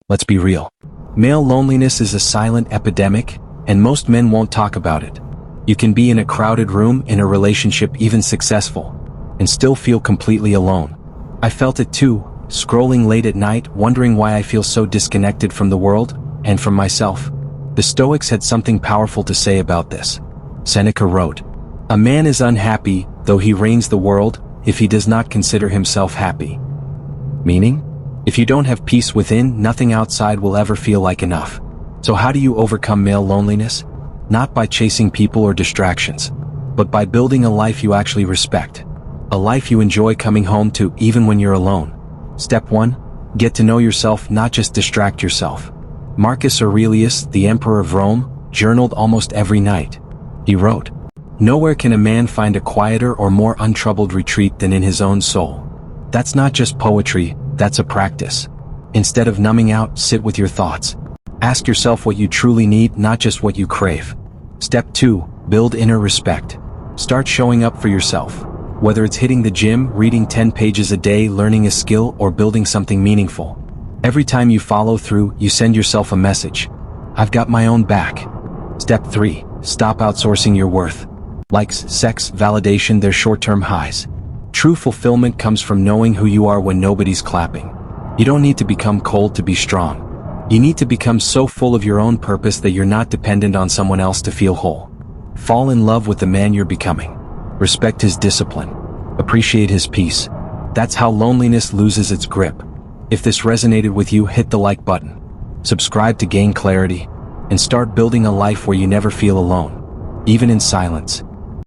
Let's be real. Male loneliness is a silent epidemic, and most men won't talk about it. You can be in a crowded room, in a relationship, even successful, and still feel completely alone. I felt it too, scrolling late at night, wondering why I feel so disconnected from the world, and from myself. The Stoics had something powerful to say about this. Seneca wrote, "A man is unhappy, though he reigns the world, if he does not consider himself happy." Meaning, if you don't have peace within, nothing outside will ever feel like enough. So how do you overcome male loneliness? Not by chasing people or distractions, but by building a life you actually respect. A life you enjoy coming home to even when you're alone. Step 1. Get to know yourself, not just distract yourself. Marcus Aurelius, the Emperor of Rome, journaled almost every night. He wrote, "Nowhere can a man find a quieter or more untroubled retreat than in his own soul." That's not just poetry, that's a practice. Instead of numbing out, sit with your thoughts. Ask yourself what you truly need, not just what you crave. Step 2. Build inner respect. Start showing up for yourself. Whether it's hitting the gym, reading 10 pages a day, learning a skill, or building something meaningful. Every time you follow through, you send yourself a message. I've got my own back. Step 3. Stop outsourcing your worth. Likes, sex, validation, they're short-term highs. True fulfillment comes from knowing who you are when nobody's clapping. You don't need to become cold to be strong. You need to become so full of your own purpose that you're not dependent on someone else to feel whole. Fall in love with the man you're becoming. Respect his discipline. Appreciate his peace. That's how loneliness loses its grip. If this resonated with you, hit the like button. Subscribe to gain clarity, and start building a life where you never feel alone, even in silence.